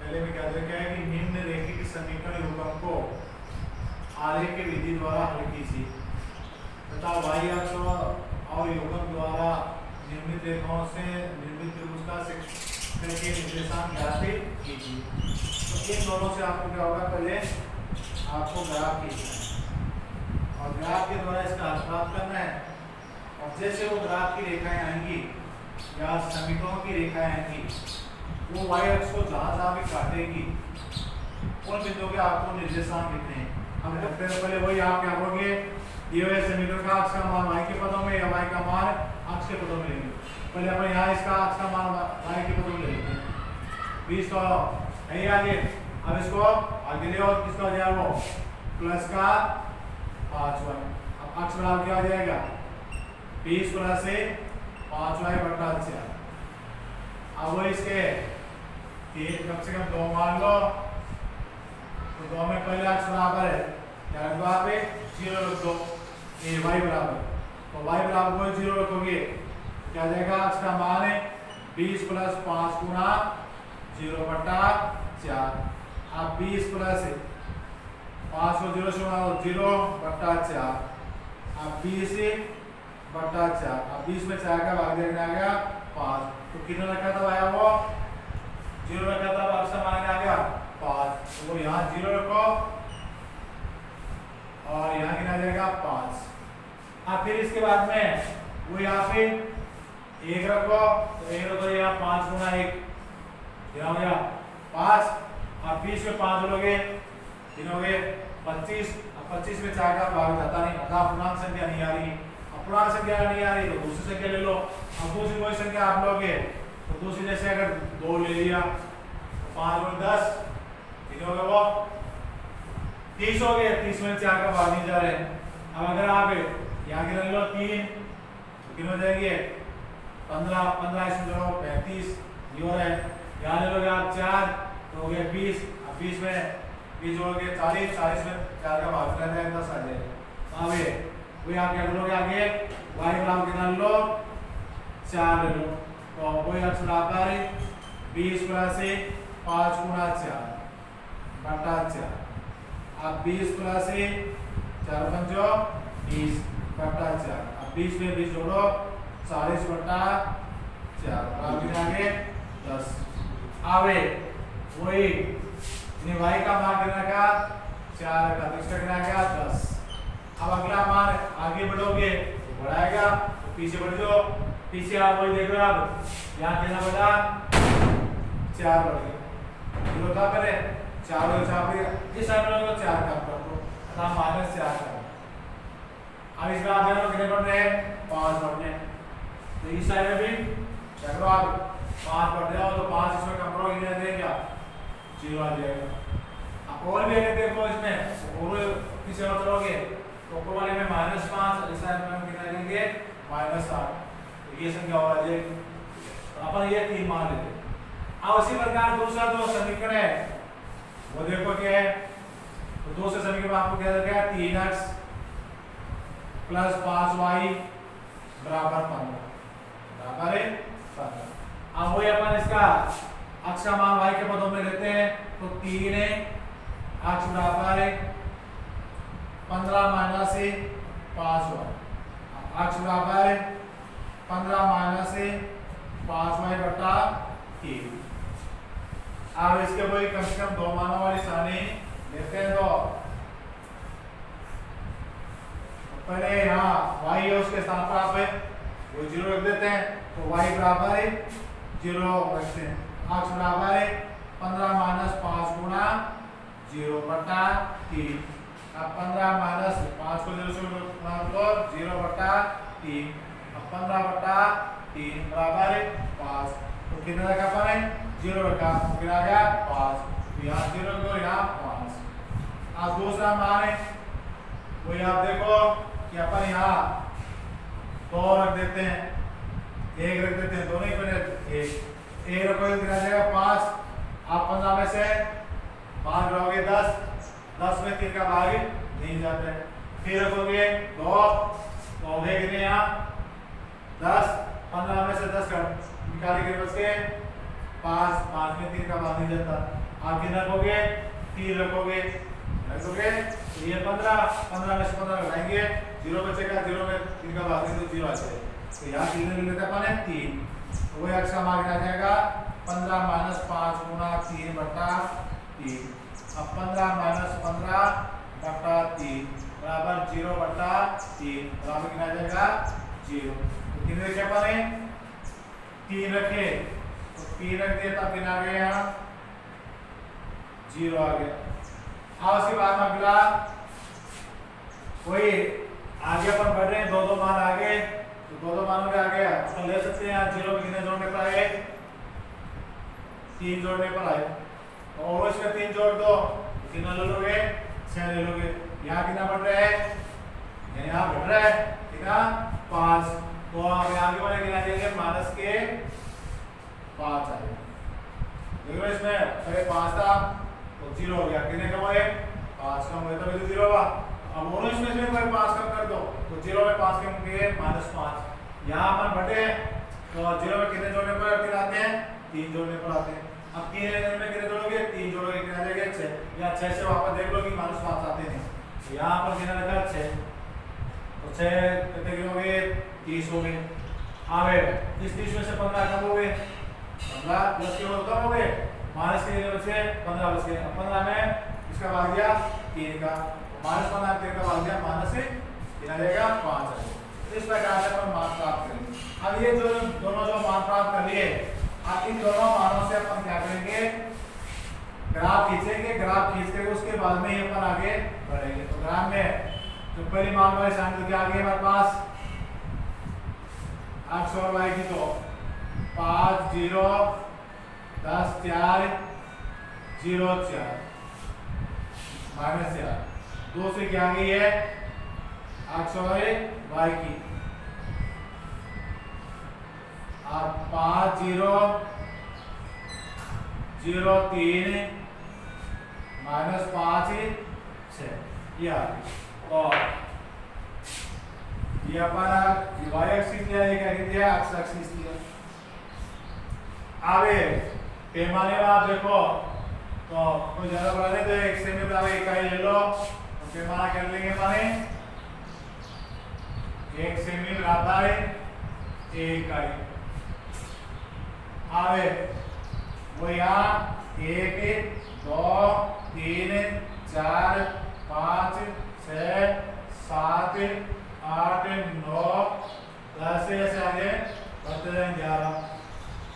पहले में क्या है कि निम्न रेखिक समीकरण युग्म को आलेख की विधि द्वारा हल कीजिए तथा y अक्ष और युग्म द्वारा निर्मित रेखाओं से निर्मित त्रिभुज का क्षेत्र के निर्देशांक ज्ञात कीजिए। तो इन दोनों से आपको क्या होगा, पहले आपको ग्राफ खींचना है और ग्राफ के द्वारा इसका हल प्राप्त करना है। और जैसे वो ग्राफ की रेखाएं आएंगी या समीकरणों की रेखाएं आएंगी, वो y अक्ष को जहां भी काटेगी उन बिंदुओं के आपको निर्देशांक लिखने हैं। हम रखते हैं पहले वही आप क्या करोगे, दिए हुए समीकरण का अक्ष का मान y के पदों में या y का मान अक्ष के पदों में लेंगे। पहले अपन यहाँ इसका अक्ष का मान y के पदों में ले लेते हैं, 20 तो यही आगे। अब इसको आगे ले और किसका हो जाएगा, वो प्लस का 5y। अब अक्ष बराबर क्या हो जाएगा, 20 प्लस 5y बटा 4। अब वो इसके कम से कम 2 मान लो, तो 2 में पहले अक्ष बराबर है क्या रख दो, आप 0 रख दो, ये y बराबर, तो y बराबर को 0 रखोगे क्या जाएगा, अक्ष का मान है 20 प्लस 5 गुना 0 बटा 4। अब 20 प्लस 5 को 0 से बनाओ, 0 बटा 4। अब 20 बटा 4, अब 20 में 4 का भाग देना आ गया 5, तो कितना रखा था आया वो 0 रखा था, अब अक्ष का मान आ गया 5, तो वो यहाँ 0 रखो और यहाँ कितना जाएगा 5। अब फिर इसके बाद में वो यहाँ पे 1 रखो, तो 1 रखो, यहाँ 5 गुना 1 कितना हो गया 5। अब 20 में 5 लोगे कितना हो गए 25। अब 25 में 4 का भाग जाता नहीं, मतलब पूर्णांक संख्या नहीं आ रही। अब पूर्णांक संख्या नहीं आ रही तो दूसरी संख्या ले लो। अब दूसरी कोई संख्या आप लोगे तो दूसरी, जैसे अगर 2 ले लिया तो 5 गुना 10 कितने हो गए, वो 30 हो गए। 30 में 4 का भाग नहीं जा रहे। अब अगर आप यहाँ की ले लो 3 तो कितने हो जाएंगे 15, 15 इसमें जोड़ो 35 ये हो रहा है। यहाँ ले लोगे आप 4 तो हो गया 20। अब 20 में 20 जोड़ोगे 40, 40 में 4 का भाग रह जाएगा 10 आ जाएगा। अब वही आप क्या करोगे आगे, y बराबर कितना लो 4 ले लो, तो वही अक्ष बराबर 20 प्लस 5 गुना 4 बटा 4। अब 20 प्लस 4 पंजो 20 बटा 4। अब 20 में 20 जोड़ो 40 बटा 4, आगे 10। आवे वही y का मान कितना का 4 का, तो इसका कितना गया 10। अब अगला मान आगे बढ़ोगे तो बढ़ाएगा, तो पीछे बढ़ जाओ, पीछे आप वही देख रहे हो, आप यहाँ कितना बढ़ा 4 बढ़ गया, ये क्या करें 4 और 4 इस साइड में 4 कम कर दो, अर्थात -4 कर। अब इसमें आप जानो कितने बढ़ रहे हैं 5 बढ़ रहे हैं, तो इस साइड में भी क्या करो आप 5 बढ़ जाओ, तो 5 इसमें कम करो कितना देगा 0 आ जाएगा। अब और भी अगर देखो इसमें और पीछे और चलोगे तो ऊपर वाले में -5, इस साइड में हम कितना लेंगे -8, तो ये संख्या और आ जाएगी। तो अपन ये 3 मान लेते हैं। अब उसी प्रकार दूसरा जो समीकरण है वो देखो क्या है, तो दूसरे समीकरण में आपको क्या दिया 3x प्लस 5y बराबर 15। अब वही अपन इसका अक्ष का मान y के पदों में लेते हैं, तो 3 अक्ष बराबर 15 माइनस 5y, अक्ष बराबर 15 माइनस 5y बटा 3। अब इसके कोई कम से कम 2 मानों वाली सारणी लेते हैं। तो पहले यहाँ y है उसके स्थान पर आप वो 0 रख देते हैं, तो y बराबर 0 रखते हैं। अक्ष बराबर 15 माइनस 5 गुना 0 बटा 3। अब 15 माइनस 5 को 0 से गुणा करो 0 बटा 3। अब 15 बटा 3 बराबर 5, तो कितना रखा अपन 0 रखा, तो कितना आ गया 5, तो यहाँ 0 को यहाँ 5। अब दूसरा मान है वही आप देखो कि अपन यहाँ 2 रख देते हैं, 1 रख देते हैं, दोनों ही बने 1 रखोगे कितना आ जाएगा 5। आप 15 में से 5 रखोगे 10, 10 में 3 का भाग नहीं जाता है। फिर रखोगे 2, तो हो गए कितने यहाँ 10, 15 में से 10 का निकाले के बच के 5, 5 में 3 का भाग नहीं जाता, आप कितना रखोगे 3 रखोगे तो ये 15 में से 15 घटाएंगे 0 बचेगा 0 में 3 का भाग देंगे तो 0 आ जाएगा। तो यहाँ 3 ले लेते हैं 3 तो वही अक्ष हमारे आ जाएगा 15 माइनस 5 गुना 3 बटा 3। अब 15 माइनस 15 बटा 3 बराबर 0 बटा 3 बराबर कितना आ जाएगा 0। तो कितने रखे अपन 3 रखे तो 3 रख दिया तब कितना आ गया यहाँ 0 आ गया। अब उसके बाद अगला कोई आगे अपन बढ़ रहे हैं 2 मान आगे तो 2 मानों में आ गया तो ले सकते हैं यहाँ 0 में कितने जोड़ने पर आए 3 जोड़ने पर आए और इसमें 3 जोड़ दो कितना ले लोगे 6 ले लोगे। यहाँ कितना बढ़ रहा है यहाँ बढ़ रहा है कितना 5 तो हम आगे वाले कितना देंगे माइनस के 5 आएगा। देखो इसमें पहले 5 था तो 0 हो गया कितने कम हुए 5 कम हुए तो 0 हुआ। अब दोनों इसमें से कोई 5 कम कर दो तो 0 में 5 कम किए -5 यहाँ अपन बटे तो 0 में कितने जोड़ने पर फिर आते हैं 3 जोड़ने पर आते हैं। अब 3 में कितने जोड़ोगे 3 जोड़ोगे कितना आ जाएगा 6 या 6 से वापस देख लो कि -5 आते हैं तो यहाँ पर कितना लगा 6 तो 6 कितने गिनोगे 30 हो गए। आगे इस 30 में से 15 कम हो गए 15 प्लस के और कम हो गए माइनस के बचे 15 बच गए। 15 में इसका भाग दिया 3 का -15 3 का भाग दिया माइनस से कितना आ जाएगा 5 आ जाएगा। इस प्रकार से अपन मान प्राप्त करेंगे। अब ये जो दोनों जो मान प्राप्त कर लिए अब इन दोनों मानों से अपन क्या करेंगे ग्राफ खींचेंगे। ग्राफ खींच के उसके बाद में ही अपन आगे बढ़ेंगे। तो ग्राफ में जो पहली मान वाले सैंपल के आगे हमारे पास x और y की तो 5 0 10 4 0 4 -4 2 से क्या आ गई है x और y की आप 5 0 0 3 -5 6 ये आ गई। और ये हमारा y एक्सिस लिया ये क्या दिया x एक्सिस लिया। आगे पैमाने में आप देखो तो कोई ज्यादा बड़ा नहीं तो 1 सेमी बराबर इकाई ले लो तो पैमाना कर लेंगे माने 1 सेमी बराबर 1 इकाई। आगे वो यहाँ 1 2 3 4 5 6 7 8 9 10 ऐसे आगे बढ़ते जाएंगे 11।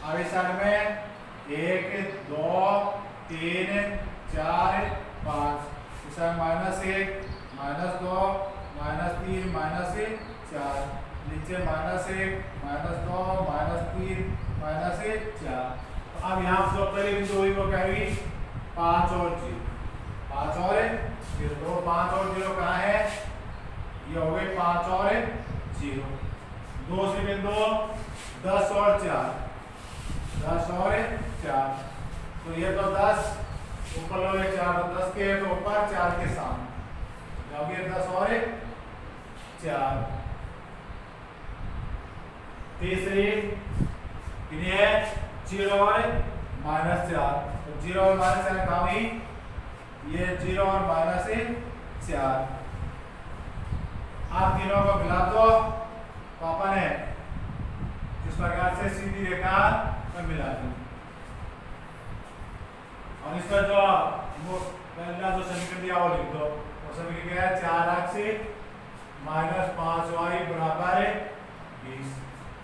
अब इस साइड में 1 2 3 4 5 इस साइड -1 -2 -3 -4 नीचे -1 -2 -3 -4। तो अब यहाँ जो पहले बिंदु हुई वो क्या हुई 5 और 0 5 और 0 तो 5 और 0 कहाँ है ये हो गए 5 और 0। दूसरी बिंदु 10 और 4 10 और 4 तो ये तो 10 ऊपर लोगे 4 तो 10 के तो ऊपर 4 के सामने जाओगे 10 और 4। तीसरी कितनी है 0 और -4 तो 0 और -4 कहाँ हुई ये 0 और -4। आप तीनों को मिला दो तो अपन है इस प्रकार से सीधी रेखा पर मिला दी। और इसका जो पहला जो समीकरण दिया वो लिख दो वो समीकरण क्या है 4x -5y बराबर 20।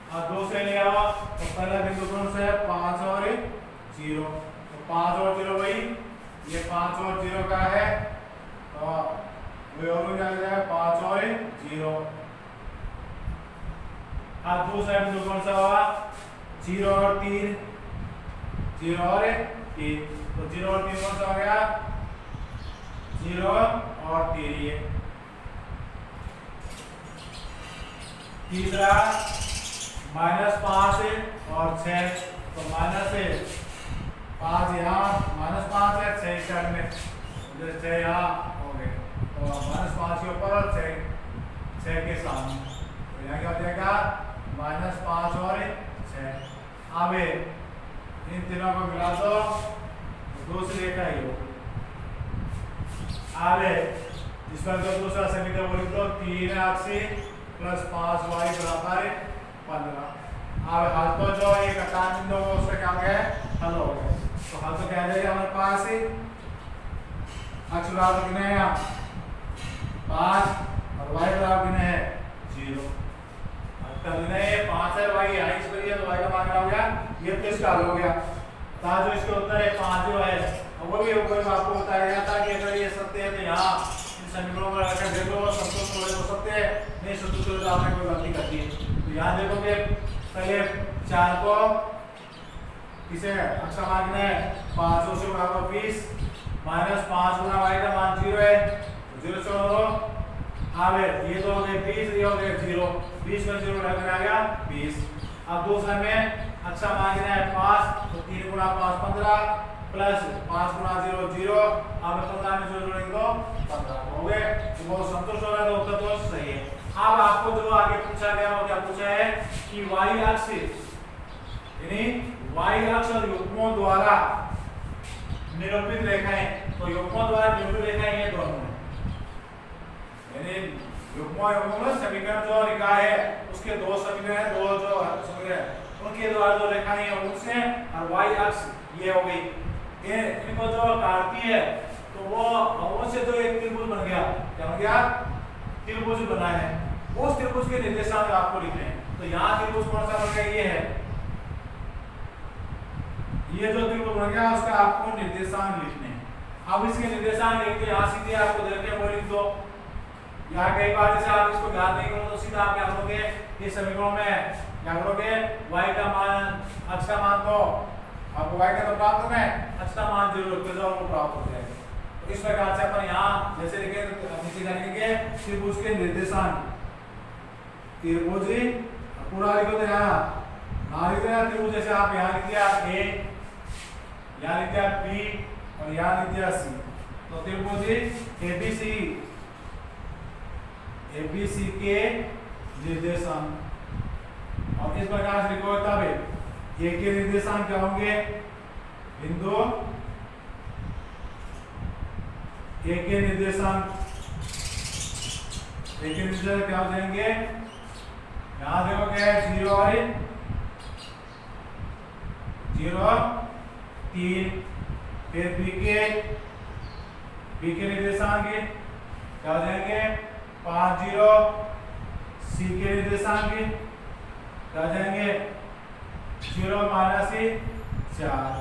अब 2 से ले आओ तो पहला बिंदु कौन सा है 5 और 0 तो 5 और 0 वही ये 5 और 0 का है तो वो और क्या है 5 और 0। अब दूसरा बिंदु कौन सा होगा 0 और 3 0 और 3 तो 0 और 3 कौन सा हो गया 0 और 3 ये। तीसरा -5 और 6 तो -5 यहाँ -5 है 6 साइड में 6 यहाँ हो गए तो -5 के ऊपर और 6 के सामने तो यहाँ क्या हो जाएगा -5 और 6। अब इन तीनों को मिला दो दूसरी रेखा ये होगी। आगे इस पर जो दूसरा समीकरण बोली तो 3x प्लस 5y बराबर 15। अब हल तो जो एक अकान बिंदु होगा उसका क्या हो गया, हल हो गया। तो हल तो क्या जाएगा हमारे पास x बराबर कितना है यहाँ 5 और y बराबर कितना है 0। कर लेना है 5 है y x करिए तो y का मान क्या हो गया, ये तो इसका हल हो गया। था जो इसके उत्तर है 5 जो है वो भी आपको बताया गया था कि अगर ये सत्य है तो यहाँ इन समीकरणों में अगर देखो संतुष्ट हो सकते हैं, नहीं संतुष्ट हो तो आपने कोई गलती कर दी है। तो यहाँ देखोगे पहले 4 को किसे अच्छा मान है 500 से बराबर 20 माइनस 5 गुना y का मान 0 है, 0 से दो आवे ये तो हो गए 20, ये हो गए 0, 20 में 0 रह गया 20। अब दूसरे में अच्छा मान है 5 तो 3 गुना 5 15 प्लस 5 गुना 0 0। अब 15 में 0 जोड़ेंगे तो 15 हो गए। तो वो संतुष्ट हो रहा है तो उत्तर तो सही है। अब आपको जो आगे पूछा गया वो क्या पूछा है कि y अक्ष यानी y अक्ष और युग्मों द्वारा निरूपित रेखाएं, तो युग्मों द्वारा निरूपित रेखाएं ये दोनों हैं, यानी युग्मों समीकरण जो लिखा है उसके दो समीकरण है, दो जो समीकरण उनके द्वारा जो रेखाएं हैं उनसे और y अक्ष ये हो गई, इनको जो काटती है तो वो अवश्य तो एक त्रिभुज बन गया। क्या बन गया, त्रिभुज बना है। उस त्रिभुज के निर्देशांक आपको लिखने हैं। तो यहाँ त्रिभुज कौन सा बन गया, ये है, ये जो त्रिभुज बन गया उसका आपको निर्देशांक लिखने हैं। अब इसके निर्देशांक लिख के यहाँ सीधे आपको देते हैं वो लिख दो। यहाँ कई बार जैसे आप इसको याद नहीं करो तो सीधा आप क्या करोगे, ये समीकरणों में क्या करोगे, y का मान x का मान तो आपको y का तो प्राप्त होना है, x का मान 0 रख दो आपको प्राप्त हो जाएगा। तो इस प्रकार से अपन यहाँ जैसे लिखे नीचे लिखेंगे त्रिभुज के निर्देशांक, त्रिभुज पूरा लिखो तो यहाँ ना लिख दिया त्रिभुज, जैसे आप यहाँ लिख दिया a, यहाँ लिख दिया b और यहाँ लिख दिया c, तो त्रिभुज ABC के निर्देशांक। और इस प्रकार से लिखो तब ए के निर्देशांक क्या होंगे, बिंदु ए के निर्देशांक, ए के निर्देशांक क्या हो जाएंगे, यहाँ देखोगे 0 और 0 3। फिर बी के निर्देशांक क्या हो जाएंगे 5 0। सी के निर्देशांक क्या हो जाएंगे 0 माइनस 4।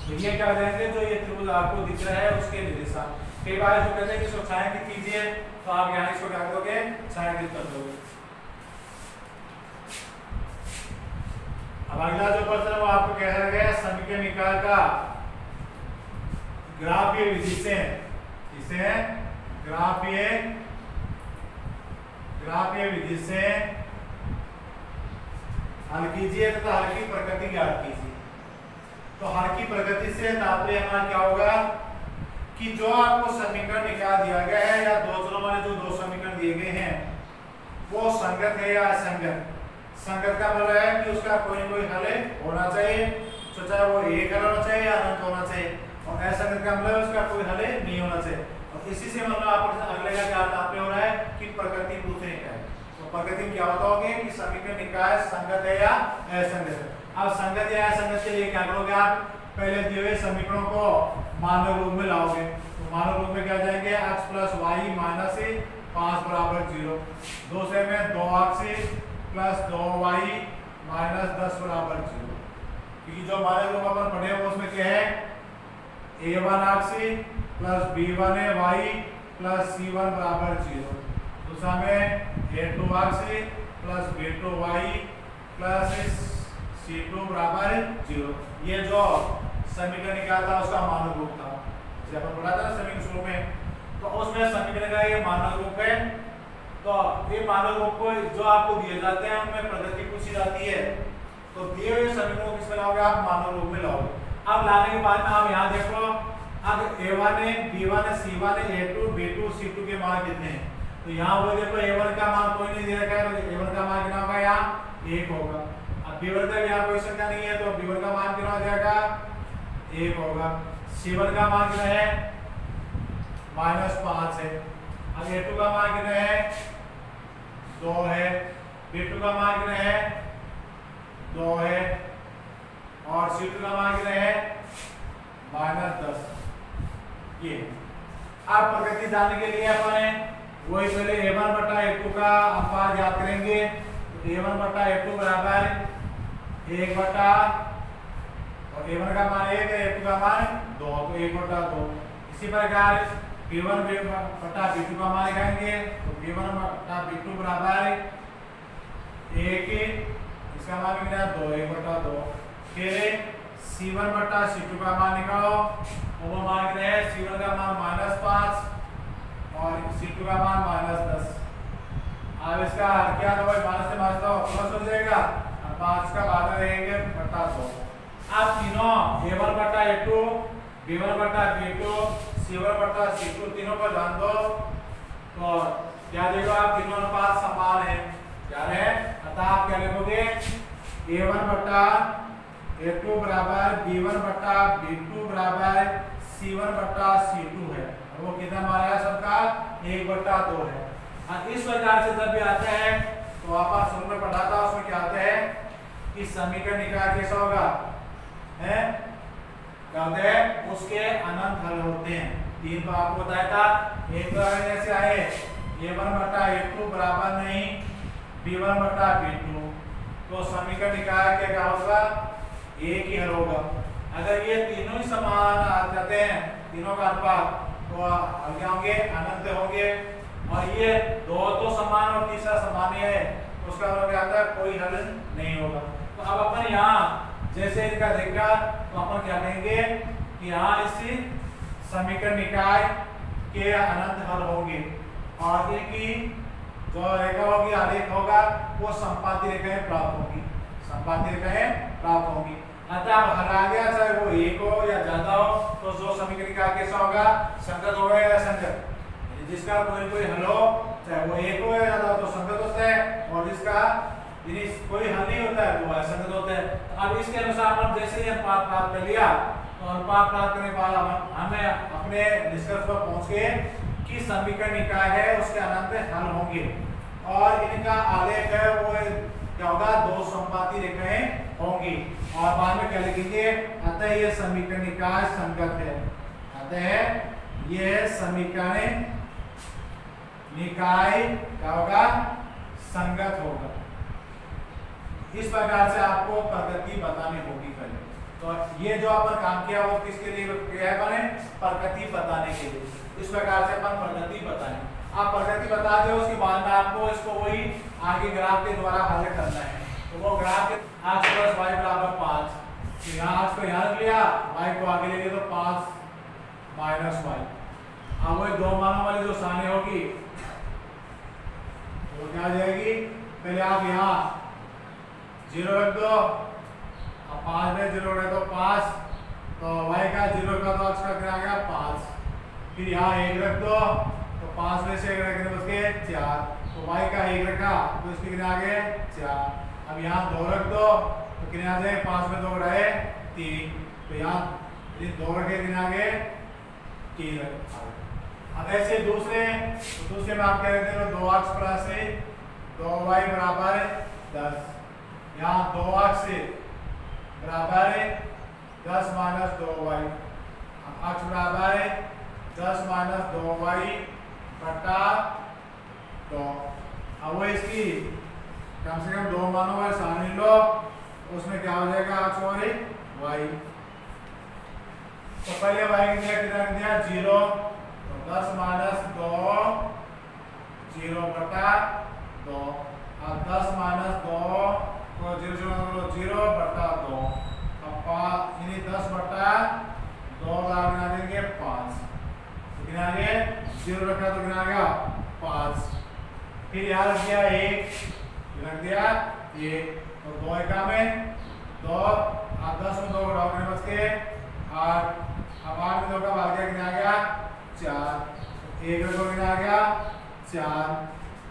तो ये क्या हो जाएंगे, जो ये त्रिभुज आपको दिख रहा है उसके निर्देशांक। कई बार जो कहते हैं कि इसको छायांकित कीजिए तो आप यहाँ इसको क्या करोगे, छायांकित कर दोगे। अब अगला जो प्रश्न है वो आपको कह रहा है समीकरण निकाल का ग्राफीय विधि से, इसे ग्राफीय विधि से हल कीजिए तथा हल की प्रकृति ज्ञात कीजिए। तो हल की प्रकृति से तात्पर्य हमारा क्या होगा कि जो आपको समीकरण निकाल दिया गया है या दो चरों वाले जो दो समीकरण दिए गए हैं वो संगत है या असंगत। संगत का मतलब है कि उसका कोई ना कोई हल होना चाहिए, तो चाहे वो एक हल होना चाहिए या अनंत होना चाहिए, और असंगत का मतलब उसका कोई हल नहीं होना चाहिए। और इसी से मतलब आप अगले का क्या तात्पर्य हो रहा है कि प्रकृति पूछने का है। तो प्रकृति में क्या बताओगे कि समीकरण निकाय संगत है या असंगत है। अब संगत या असंगत के लिए क्या करोगे, आप पहले दिए हुए समीकरणों को मानक रूप में लाओगे। तो मानक रूप में क्या जाएंगे, x प्लस वाई माइनस 5 बराबर 0। दूसरे में 2x प्लस 2y माइनस 10 बराबर 0। क्योंकि जो मानक रूप अपन पढ़े हैं उसमें क्या है, a1x plus b1y plus c1 बराबर 0। दूसरा में a2x plus b2y plus c2 बराबर 0। ये जो समीकरण निकाला था उसका मानक रूप था, जैसे अपन पढ़ा था समीकरण शुरू में, तो उसमें समीकरण का ये मानक रूप है। तो ये मानक रूप को जो आपको दिए जाते हैं उनमें प्रगति पूछी जाती है, तो दिए हुए समीकरणों को किसमें लाओगे, आप मानक रूप में लाओगे। अब लाने के बाद में आप यहाँ देखो, अब a1 है, b1 है, c1 है, a2 b2 c2 के मान कितने हैं। तो यहाँ वो देखो a1 का मान कोई नहीं दे रखा है, तो a1 का मान कितना होगा, यहाँ 1 होगा। अब b1 का यहाँ कोई संख्या नहीं है तो b1 का मान कितना हो जाएगा, 1 होगा। C1 का मान कितना है -5 है। अब A2 का मान कितना है 2 है। B2 का मान कितना है 2 है और C2 का मान कितना है -10। ये अब प्रगति जानने के लिए अपन वही पहले A1 बटा A2 का अनुपात याद करेंगे। तो A1 बटा A2 बराबर 1 बटा और A1 का मान 1 है, A2 का मान 2, तो 1 बटा 2। इसी प्रकार P1 बटा P2 का मान लिखेंगे। तो P1 बटा P2 बराबर 1, इसका मान कितना है 2, 1 बटा 2। फिर C1 बटा C2 का मान निकालो, वो मान कितना है C1 का मान -5 और C2 का मान -10। अब इसका क्या तो भाई माइनस से माइनस तो प्लस हो जाएगा, अब 5 का बाद में रहेंगे बटा 2। अब तीनों A1 बटा A2, B1 बटा B2, C1 बटा C2 तीनों पर ध्यान दो तो क्या देखो आप तीनों अनुपात समान है क्या है। अतः आप क्या लिखोगे A1 बटा A2 बराबर B1 बटा B2 बराबर C1 बटा C2 है। वो कितना हमारा है सबका 1 बटा 2 है। इस प्रकार से जब भी आता है तो आप शुरू में पढ़ा था उसमें क्या आता है कि समीकरण निकाय कैसा होगा है कहते हैं उसके अनंत हल होते हैं। 3 तो आपको बताया था। एक तो ऐसे आए A1 बटा A2 बराबर नहीं B1 बटा B2 तो समीकरण निकाय के क्या होगा एक ही हल होगा। अगर ये तीनों ही समान आ जाते हैं तीनों का अनुपात तो हल क्या होंगे अनंत होंगे। और ये दो तो समान और तीसरा समान है तो उसका मतलब क्या आता है कोई हल नहीं होगा। तो अब अपन यहाँ जैसे इनका देखा तो अपन क्या कहेंगे कि यहाँ इस समीकरण निकाय के अनंत हल होंगे और इनकी जो रेखा होगी आलेख होगा वो संपाती रेखाएं प्राप्त होगी, संपाती रेखाएं प्राप्त होंगी। अतः अब हल आ गया चाहे वो एक हो या ज्यादा हो तो जो समीकरण का कैसा होगा संगत होगा या असंगत। जिसका कोई हल हो चाहे वो एक हो या ज्यादा तो संगत होता है और जिसका कोई हल नहीं होता है तो असंगत होता है। अब इसके अनुसार हम जैसे ही अनुपात प्राप्त कर लिया तो अनुपात प्राप्त करने के बाद हमें अपने निष्कर्ष पर पहुंच गए कि समीकरण निकाय है उसके अनंत हल होंगे और इनका आलेख है वो क्या होगा दो संपाती रेखाएं होंगी और बाद में क्या लिखेंगे अतः यह समीकरण निकाय संगत है। अतः यह समीकरण निकाय क्या होगा संगत होगा। इस प्रकार से आपको प्रगति बतानी होगी पहले। तो ये जो अपन काम किया वो किसके लिए किया है मैंने प्रगति बताने के लिए। इस प्रकार से अपन प्रगति बताएं। आप प्रगति बता दो उसके बाद में आपको इसको वही आगे ग्राफ के द्वारा हल करना है। तो वो ग्राफ x + y बराबर 5 तो यहाँ x को यहाँ रख लिया y को आगे ले लिया तो 5 - y। अब वो दो मानों वाली जो सानी होगी तो क्या आ जाएगी पहले आप यहाँ 0 रख दो अब 5 में 0 रख दो 5 तो y का 0 का तो x का कितना आ गया 5। फिर यहाँ 1 रख दो तो 5 में से 1 रखने बस के 4 तो y का 1 रखा तो इसके कितने आ गए 4। अब यहाँ 2 रख दो तो कितने आ जाए 5 में 2 रहे 3 तो यहाँ 2 रखे कितने आ गए 3 रखे। अब ऐसे दूसरे तो दूसरे में आप कह रहे थे 2x + 2y बराबर 10। यहाँ 2x बराबर 10 - 2y x बराबर 10 - 2y बटा 2। अब वो इसकी कम से कम दो मानों वाले सारणी लो उसमें क्या हो जाएगा x और y। तो पहले y कितना दिया 0 तो 10 - 2 0 बटा 2। अब 10 - 2 तो 0 बटा 2। अब 10 बटा 2 बना देंगे 5 कितना आ गया 0 रखा तो कितना आ गया 5। फिर यहाँ रख दिया 1 रख दिया 1 तो 2 एका में 2 अब 10 में 2 घटाओ बच के 8। अब 8 में 2 का भाग गया कितना आ गया 4 1 रखो कितना आ गया 4।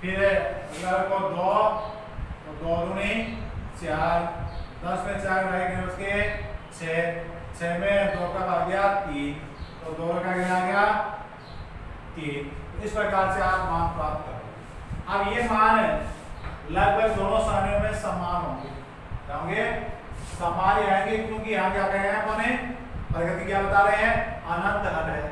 फिर अगर को 2 तो 2 दूनी 4 10 में 4 घटाए कितने बच के 6 6 में 2 का भाग गया 3, तो 2 का कितना आ गया 3। इस प्रकार से आप मान प्राप्त करोगे। अब ये मान लगभग दोनों सारणियों में समान होंगे, क्या होंगे? समान ही आएंगे, क्योंकि यहाँ क्या कह रहे हैं अपने प्रगति क्या बता रहे हैं? अनंत हल है,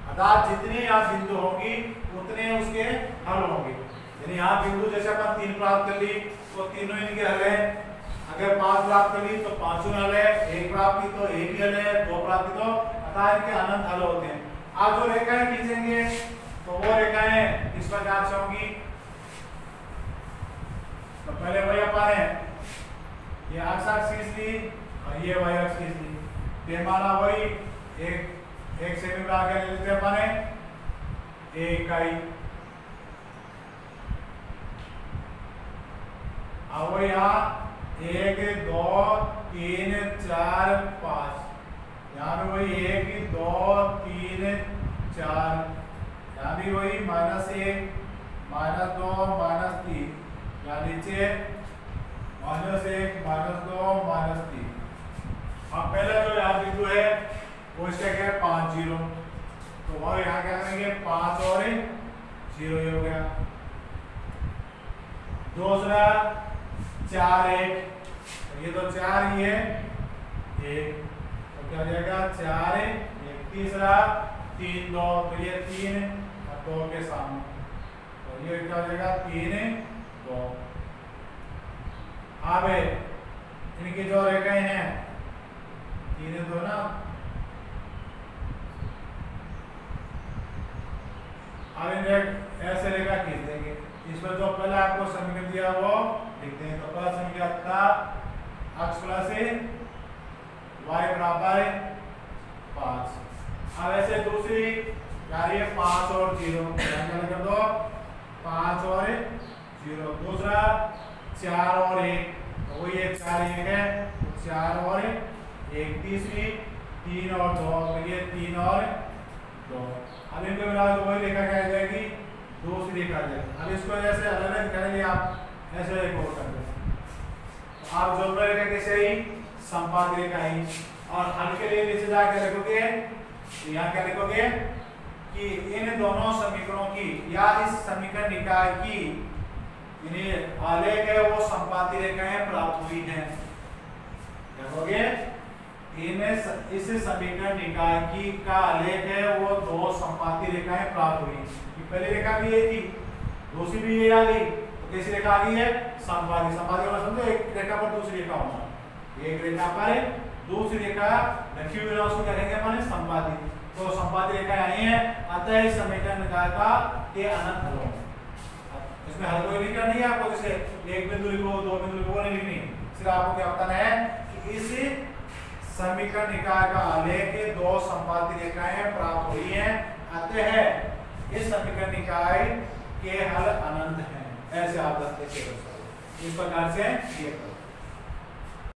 अर्थात जितनी यहाँ बिंदु होंगी उतने उसके हल होंगे। यानी यहाँ बिंदु जैसे अपन 3 प्राप्त कर ली तो तीनों इनके हल है, अगर 5 प्राप्त कर ली तो पांचों हल है, 1 प्राप्त की तो 1 ही हल है, 2 प्राप्त की तो अर्थात इनके अनंत हल होते हैं। आप जो रेखाएं खींचेंगे तो वो रेखाएं इस प्रकार से होंगी। तो पहले वही अपन है ये x खींच ली और ये y खींच ली, पैमाना वही एक सेमी में आगे ले लेते हैं अपन है 1 इकाई। अब यहाँ 1 2 3 4 5, यहाँ पे वही 1 2 3 4, यहाँ भी वही -1 -2 -3, यहाँ नीचे -1 -2 -3। अब पहला जो यहाँ बिंदु है वो इसका क्या है 5 0, तो वह यहाँ क्या करेंगे 5 और 0 हो गया। दूसरा 4 1, ये तो 4 ही है 1, तो क्या हो जाएगा 4 1। तीसरा 3 2, तो ये 3 और 2 के सामने, तो ये क्या हो जाएगा 3 2। अब इनकी जो रेखाएं हैं 3 2 ना, अब इन ऐसे रेखा खींच देंगे। इसमें जो पहला आपको समीकरण दिया वो लिखते हैं। तो पहला समीकरण था x प्लस y बराबर 5। अब ऐसे दूसरी कार्य 5 और 0 कर दो, 5 और 0। दूसरा 4 और 1, तो वो ये 4 1 है, 4 और 1। तीसरी 3 और 2, तो ये 3 और 2। अब इनको मिला तो वही रेखा क्या आ जाएगी? दूसरी रेखा आ जाएगी। अब इसको जैसे अलग अलग करेंगे आप, ऐसे एक और कर देंगे। तो आप जो रेखा कैसे ही संपात रेखा ही, और हल के लिए नीचे जाकर लिखोगे, यहाँ क्या लिखोगे कि इन दोनों समीकरणों की या इस समीकरण निकाय की इन्हें आलेख है वो संपाती रेखाएं प्राप्त हुई हैं। लिखोगे इस समीकरण निकाय की का आलेख है वो 2 संपाती रेखाएं प्राप्त हुई। ये पहली रेखा भी ये थी, दूसरी भी ये आ गई, तो कैसी रेखा आ गई है? संपाती। संपाती होना समझो एक रेखा पर दूसरी रेखा होना, एक रेखा पर दूसरी रेखा रखी हुई है, उसको क्या कहेंगे अपन? संपाती। तो संपाती रेखाएं आई हैं, अतः इस समीकरण निकाय का ये अनंत हल होगा। इसमें हल कोई लिखना नहीं है आपको, जैसे एक बिंदु लिखो 2 बिंदु लिखो नहीं लिखनी, सिर्फ आपको क्या बताना है कि इस समीकरण निकाय का आलेख 2 संपाती रेखाएं प्राप्त हुई हैं, अतः इस समीकरण निकाय के हल अनंत हैं। ऐसे आप इस प्रकार से ये